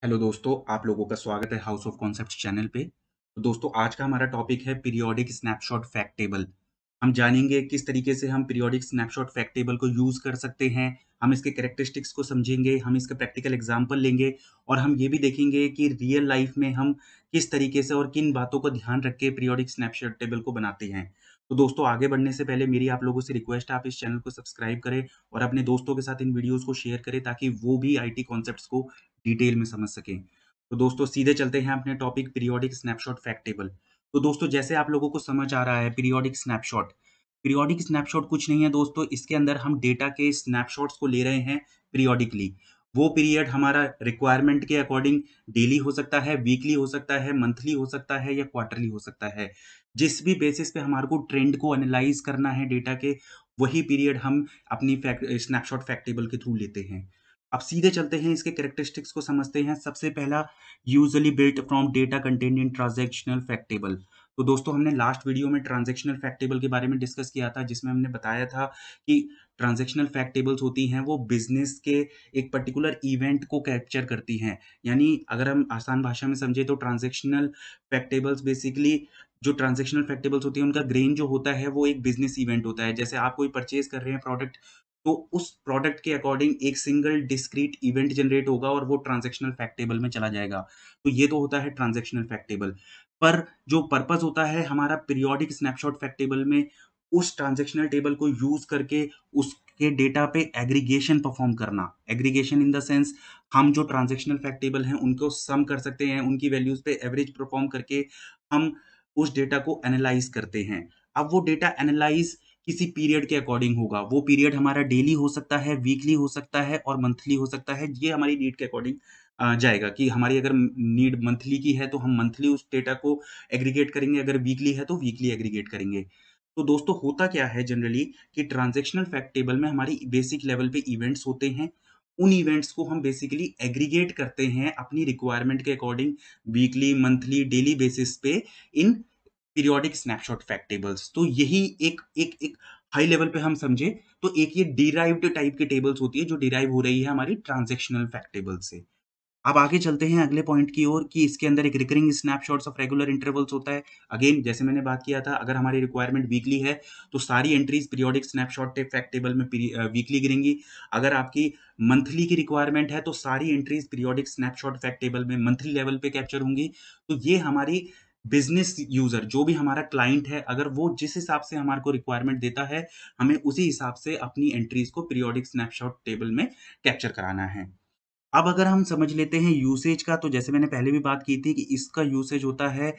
Hello दोस्तों, आप लोगों का स्वागत है हाउस ऑफ कॉन्सेप्ट्स चैनल पे। तो दोस्तों, आज का हमारा टॉपिक है पीरियोडिक स्नैपशॉट फैक्ट टेबल। हम जानेंगे किस तरीके से हम पीरियोडिक स्नैपशॉट फैक्ट टेबल को यूज़ कर सकते हैं। हम इसके कैरेक्टरिस्टिक्स को समझेंगे, हम इसका प्रैक्टिकल एग्जांपल लेंगे और हम ये भी देखेंगे कि रियल लाइफ में हम किस तरीके से और किन बातों का ध्यान रख के पीरियोडिक स्नैपशॉट टेबल को बनाते हैं। तो दोस्तों, आगे बढ़ने से पहले मेरी आप लोगों से रिक्वेस्ट है, आप इस चैनल को सब्सक्राइब करें और अपने दोस्तों के साथ इन वीडियोज़ को शेयर करें ताकि वो भी आईटी कॉन्सेप्ट्स को डिटेल में समझ सकें। तो दोस्तों, सीधे चलते हैं अपने topic periodic snapshot fact table. तो दोस्तों, जैसे आप लोगों को समझ आ रहा है पीरियोडिक स्नैपशॉट कुछ नहीं है दोस्तों, इसके अंदर हम डेटा के स्नैपशॉट्स को ले रहे हैं पीरियोडिकली। वो पीरियड हमारा रिक्वायरमेंट के अकॉर्डिंग डेली हो सकता है, वीकली हो सकता है, मंथली हो सकता है या क्वार्टरली हो सकता है। जिस भी बेसिस पे हमारे को ट्रेंड को एनालाइज करना है डेटा के, वही पीरियड हम अपनी फैक्ट स्नैपशॉट फैक्ट टेबल के थ्रू लेते हैं। अब सीधे चलते हैं, इसके कैरेक्टरिस्टिक्स को समझते हैं। सबसे पहला, usually built from data contained in transactional fact table. तो दोस्तों, हमने लास्ट वीडियो में ट्रांजैक्शनल फैक्ट टेबल के बारे में डिस्कस किया था, जिसमें हमने बताया था कि ट्रांजैक्शनल फैक्ट टेबल्स होती हैं, वो बिजनेस के एक पर्टिकुलर इवेंट को कैप्चर करती हैं। यानी अगर हम आसान भाषा में समझे तो ट्रांजैक्शनल फैक्ट टेबल्स बेसिकली, जो ट्रांजैक्शनल फैक्ट टेबल्स होती हैं, उनका ग्रेन जो होता है वो एक बिजनेस इवेंट होता है। जैसे आप कोई परचेज कर रहे हैं प्रोडक्ट, तो उस प्रोडक्ट के अकॉर्डिंग एक सिंगल डिस्क्रीट इवेंट जनरेट होगा और वो ट्रांजैक्शनल फैक्ट टेबल में चला जाएगा। तो ये तो होता है ट्रांजैक्शनल फैक्ट टेबल। पर जो पर्पस होता है हमारा पीरियोडिक स्नैपशॉट फैक्ट टेबल में, उस ट्रांजैक्शनल टेबल को यूज करके उसके डेटा पे एग्रीगेशन परफॉर्म करना। एग्रीगेशन इन द सेंस, हम जो ट्रांजैक्शनल फैक्ट टेबल हैं उनको सम कर सकते हैं, उनकी वैल्यूज पे एवरेज परफॉर्म करके हम उस डेटा को एनालाइज करते हैं। अब वो डेटा एनालाइज किसी पीरियड के अकॉर्डिंग होगा। वो पीरियड हमारा डेली हो सकता है, वीकली हो सकता है और मंथली हो सकता है। ये हमारी नीड के अकॉर्डिंग जाएगा कि हमारी अगर नीड मंथली की है तो हम मंथली उस डेटा को एग्रीगेट करेंगे, अगर वीकली है तो वीकली एग्रीगेट करेंगे। तो दोस्तों, होता क्या है जनरली कि ट्रांजैक्शनल फैक्ट टेबल में हमारी बेसिक लेवल पे इवेंट्स होते हैं। उन इवेंट्स को हम बेसिकली एग्रीगेट करते हैं अपनी रिक्वायरमेंट के according, weekly, monthly, daily basis पे in periodic snapshot fact tables. तो यही एक एक एक हाई लेवल पे हम समझे तो एक ये डिराइव्ड टाइप की टेबल्स होती है जो डिराइव हो रही है हमारी ट्रांजैक्शनल फैक्ट टेबल से। अब आगे चलते हैं अगले पॉइंट की ओर कि इसके अंदर एक recurring snapshots of regular intervals होता है। अगेन, जैसे मैंने बात किया था, अगर हमारी रिक्वायरमेंट वीकली है तो सारी entries periodic snapshot fact table में वीकली गिरेंगी। अगर आपकी मंथली की रिक्वायरमेंट है तो सारी entries periodic snapshot fact table में मंथली लेवल पे कैप्चर होंगी। तो ये हमारी बिजनेस यूजर, जो भी हमारा क्लाइंट है, अगर वो जिस हिसाब से हमारे को रिक्वायरमेंट देता है, हमें उसी हिसाब से अपनी एंट्रीज को पीरियोडिक स्नैपशॉट टेबल में कैप्चर कराना है। अब अगर हम समझ लेते हैं यूसेज का, तो जैसे मैंने पहले भी बात की थी कि इसका यूसेज होता है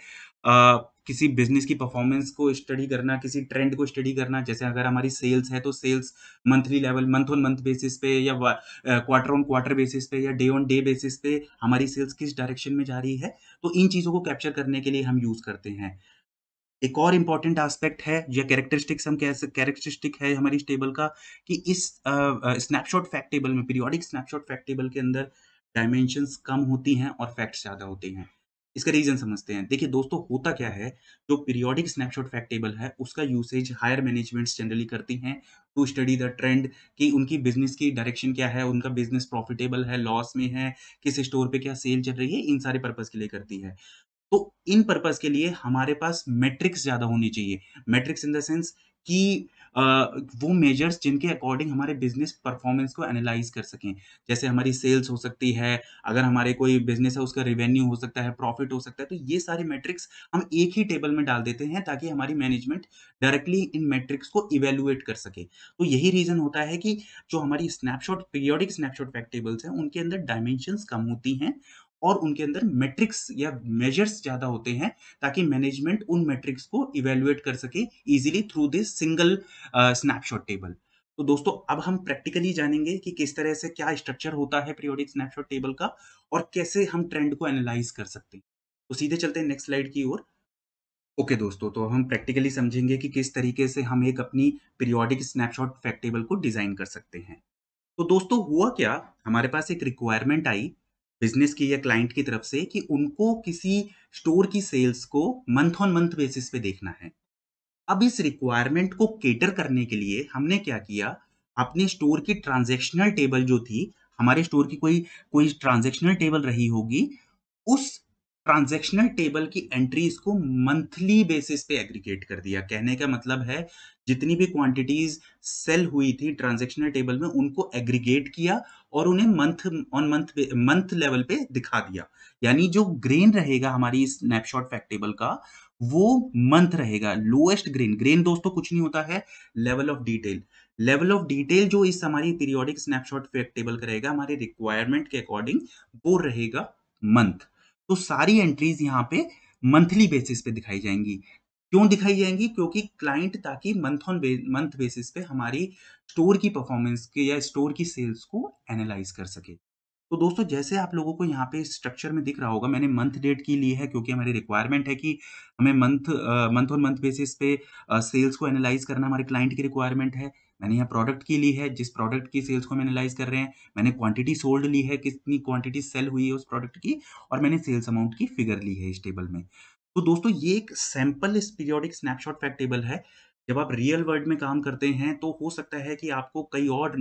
किसी बिज़नेस की परफ़ॉर्मेंस को स्टडी करना, किसी ट्रेंड को स्टडी करना। जैसे अगर हमारी सेल्स है, तो sales monthly level, month on month basis पे या क्वार्टर ऑन क्वार्टर बेसिस पे या डे ऑन डे बेसिस पे हमारी सेल्स किस डायरेक्शन में जा रही है। तो इन चीज़ों को कैप्चर करने के लिए हम यूज़ करते हैं। एक और इम्पोर्टेंट एस्पेक्ट है या कैरेक्टरिस्टिक्स, हम कह सक कैरेक्टरिस्टिक है हमारी इस टेबल का कि इस स्नैपशॉट फैक्ट टेबल में, पीरियोडिक स्नैपशॉट फैक्ट टेबल के अंदर डायमेंशंस कम होती हैं और फैक्ट्स ज़्यादा होते हैं। इसका रीज़न समझते हैं। देखिए दोस्तों, होता क्या है, जो पीरियोडिक स्नैपशॉट फैक्ट टेबल है, उसका यूसेज हायर मैनेजमेंट्स जनरली करती हैं टू स्टडी द ट्रेंड, कि उनकी बिज़नेस की डायरेक्शन क्या है, उनका बिज़नेस प्रॉफिटेबल है, लॉस में है, किस स्टोर पे क्या सेल चल रही है, इन सारे पर्पज़ के लिए करती है। तो इन पर्पस के लिए हमारे पास मैट्रिक्स ज़्यादा होनी चाहिए। मैट्रिक्स इन द सेंस कि अ, वो मेजर्स जिनके अकॉर्डिंग हमारे बिज़नेस परफॉर्मेंस को एनालाइज़ कर सकें। जैसे हमारी सेल्स हो सकती है, अगर हमारे कोई बिज़नेस है उसका रेवेन्यू हो सकता है, प्रॉफिट हो सकता है, तो ये सारे मैट्रिक्स हम एक ही टेबल में डाल देते हैं ताकि हमारी मैनेजमेंट डायरेक्टली इन मैट्रिक्स को इवैल्यूएट कर सके। तो यही रीज़न होता है कि जो हमारी snapshot periodic snapshot fact tables हैं, उनके अंदर डायमेंशंस कम होती हैं और उनके अंदर मैट्रिक्स या मेजर्स ज़्यादा होते हैं, ताकि मैनेजमेंट उन मैट्रिक्स को इवैल्यूएट कर सके easily through this single snapshot table. तो दोस्तों, अब हम प्रैक्टिकली जानेंगे कि किस तरह से क्या स्ट्रक्चर होता है पीरियोडिक स्नैपशॉट टेबल का और कैसे हम ट्रेंड को एनालाइज़ कर सकते हैं। तो सीधे चलते हैं नेक्स्ट स्लाइड की ओर। ओके दोस्तों, तो हम प्रैक्टिकली समझेंगे कि किस तरीके से हम एक अपनी पीरियोडिक स्नैपशॉट फैक्ट टेबल को डिज़ाइन कर सकते हैं। तो दोस्तों, हुआ क्या, हमारे पास एक रिक्वायरमेंट आई बिजनेस की या क्लाइंट की तरफ से कि उनको किसी स्टोर की सेल्स को मंथ ऑन मंथ बेसिस पे देखना है। अब इस रिक्वायरमेंट को केटर करने के लिए हमने क्या किया, अपने स्टोर की ट्रांजैक्शनल टेबल जो थी, हमारे स्टोर की कोई कोई ट्रांज़ैक्शनल टेबल रही होगी, उस ट्रांज़ैक्शनल टेबल की एंट्रीज़ को मंथली बेसिस पे एग्रीगेट कर दिया। कहने का मतलब है, जितनी भी क्वांटिटीज़ सेल हुई थी ट्रांज़ैक्शनल टेबल में, उनको एग्रीगेट किया और उन्हें मंथ लेवल पे दिखा दिया। यानी जो ग्रेन रहेगा हमारी इस स्नैपशॉट फैक्ट टेबल का, वो मंथ रहेगा। लोएस्ट ग्रेन, ग्रेन दोस्तों कुछ नहीं होता है, level of detail. Level of detail जो इस हमारी पीरियोडिक स्नैपशॉट फैक्ट टेबल का रहेगा, हमारे रिक्वायरमेंट के अकॉर्डिंग, वो रहेगा मंथ। तो सारी एंट्रीज यहाँ पे मंथली बेसिस पे दिखाई जाएंगी। क्यों दिखाई जाएंगी? क्योंकि क्लाइंट ताकि मंथ बेसिस पे हमारी स्टोर की परफॉर्मेंस के या स्टोर की सेल्स को एनालाइज कर सके। तो दोस्तों, जैसे आप लोगों को यहाँ पे स्ट्रक्चर में दिख रहा होगा, मैंने मंथ डेट की ली है क्योंकि हमारी रिक्वायरमेंट है कि हमें मंथ ऑन मंथ बेसिस पे सेल्स को एनालाइज करना हमारे क्लाइंट की रिक्वायरमेंट है। मैंने यहाँ प्रोडक्ट की ली है, जिस प्रोडक्ट की सेल्स को हम एनालाइज कर रहे हैं। मैंने क्वांटिटी सोल्ड ली है, कितनी क्वांटिटी सेल हुई है उस प्रोडक्ट की, और मैंने सेल्स अमाउंट की फिगर ली है इस टेबल में। तो दोस्तों, ये एक सैंपल इस पीरियोडिक स्नैपशॉट फैक्ट टेबल है। जब आप रियल वर्ल्ड में काम करते हैं तो हो सकता है कि आपको कई और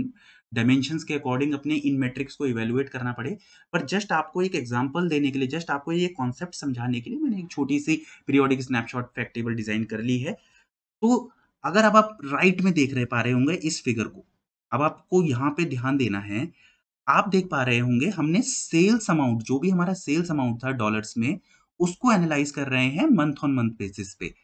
डायमेंशंस के अकॉर्डिंग अपने इन मेट्रिक्स को इवैल्यूएट करना पड़े। पर जस्ट आपको एक एग्जांपल देने के लिए, जस्ट आपको ये कॉन्सेप्ट समझाने के लिए मैंने एक छोटी-सी periodic snapshot fact table design कर ली है। तो अगर अब आप राइट में देख रहे पा रहे होंगे इस फिगर को, अब आपको यहाँ पे ध्यान देना है। आप देख पा रहे होंगे हमने सेल्स अमाउंट, जो भी हमारा सेल्स अमाउंट था डॉलर्स में, उसको एनालाइज कर रहे हैं मंथ ऑन मंथ बेसिस पे।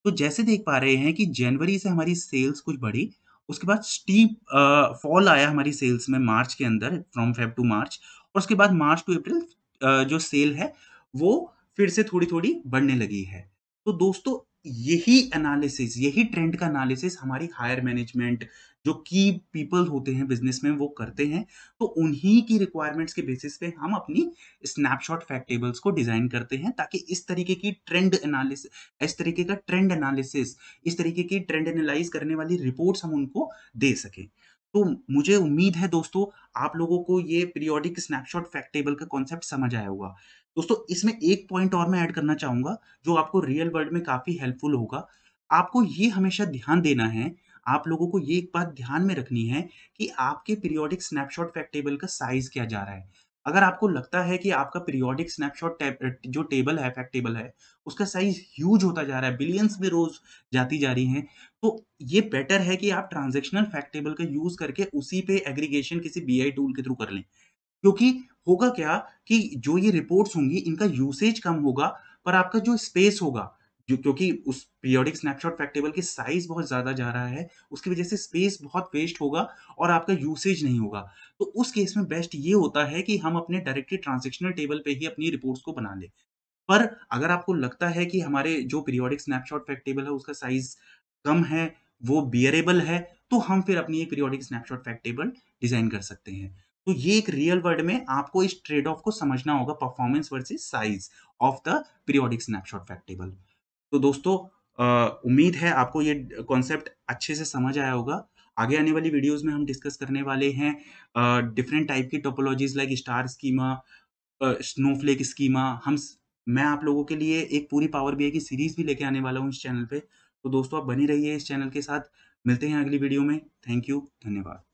तो जैसे देख पा रहे हैं कि जनवरी से हमारी सेल्स कुछ बढ़ी, उसके बाद स्टीप फॉल आया हमारी सेल्स में मार्च के अंदर, फ्रॉम फेब टू मार्च, और उसके बाद मार्च टू अप्रैल जो सेल है, वो फिर से थोड़ी-थोड़ी बढ़ने लगी है। तो दोस्तों, यही एनालिसिस, यही ट्रेंड का एनालिसिस हमारी हायर मैनेजमेंट, जो की पीपल होते हैं बिज़नेस में, वो करते हैं। तो उन्हीं की रिक्वायरमेंट्स के बेसिस पे हम अपनी स्नैपशॉट फैक्ट टेबल्स को डिज़ाइन करते हैं, ताकि इस तरीके का ट्रेंड एनालिसिस, इस तरीके की ट्रेंड एनालाइज़ करने वाली रिपोर्ट्स हम उनको दे सकें। तो मुझे उम्मीद है दोस्तों, आप लोगों को ये पीरियोडिक स्नैपशॉट फैक्ट टेबल का कॉन्सेप्ट समझ आया होगा। दोस्तों, इसमें एक पॉइंट और मैं ऐड करना चाहूँगा, जो आपको रियल वर्ल्ड में काफ़ी हेल्पफुल होगा। आपको ये हमेशा ध्यान देना है, आप लोगों को ये एक बात ध्यान में रखनी है कि आपके पीरियोडिक स्नैपशॉट फैक्ट टेबल का साइज़ क्या जा रहा है। अगर आपको लगता है कि आपका पीरियोडिक स्नैपशॉट जो टेबल है, फैक्ट टेबल है, उसका साइज़ ह्यूज होता जा रहा है, बिलियंस में रोज़ जाती जा रही हैं, तो ये बेटर है कि आप ट्रांज़ैक्शनल फैक्ट टेबल का यूज़ करके उसी पे एग्रीगेशन किसी बीआई टूल के थ्रू कर लें। क्योंकि होगा क्या कि जो ये रिपोर्ट्स होंगी, इनका यूसेज कम होगा, पर आपका जो स्पेस होगा, जो क्योंकि उस पीरियोडिक स्नैपशॉट फैक्ट टेबल की साइज़ बहुत ज़्यादा जा रहा है, उसकी वजह से स्पेस बहुत वेस्ट होगा और आपका यूसेज नहीं होगा। तो उस केस में बेस्ट ये होता है कि हम अपने डायरेक्टली ट्रांज़ैक्शनल टेबल पे ही अपनी रिपोर्ट्स को बना लें। पर अगर आपको लगता है कि हमारे जो पीरियोडिक स्नैपशॉट फैक्ट टेबल है, उसका साइज़ कम है, वो बियरेबल है, तो हम फिर अपनी एक periodic snapshot fact table design कर सकते हैं। तो ये एक रियल वर्ल्ड में आपको इस ट्रेड ऑफ को समझना होगा, performance versus size of the periodic snapshot fact table. तो दोस्तों, उम्मीद है आपको ये कॉन्सेप्ट अच्छे से समझ आया होगा। आगे आने वाली वीडियोज़ में हम डिस्कस करने वाले हैं डिफरेंट टाइप की topologies like star schema, Snowflake schema. मैं आप लोगों के लिए एक पूरी पावर बीआई की सीरीज़ भी लेके आने वाला हूँ इस चैनल पे। तो दोस्तों, आप बने रहिए इस चैनल के साथ। मिलते हैं अगली वीडियो में। थैंक यू, धन्यवाद।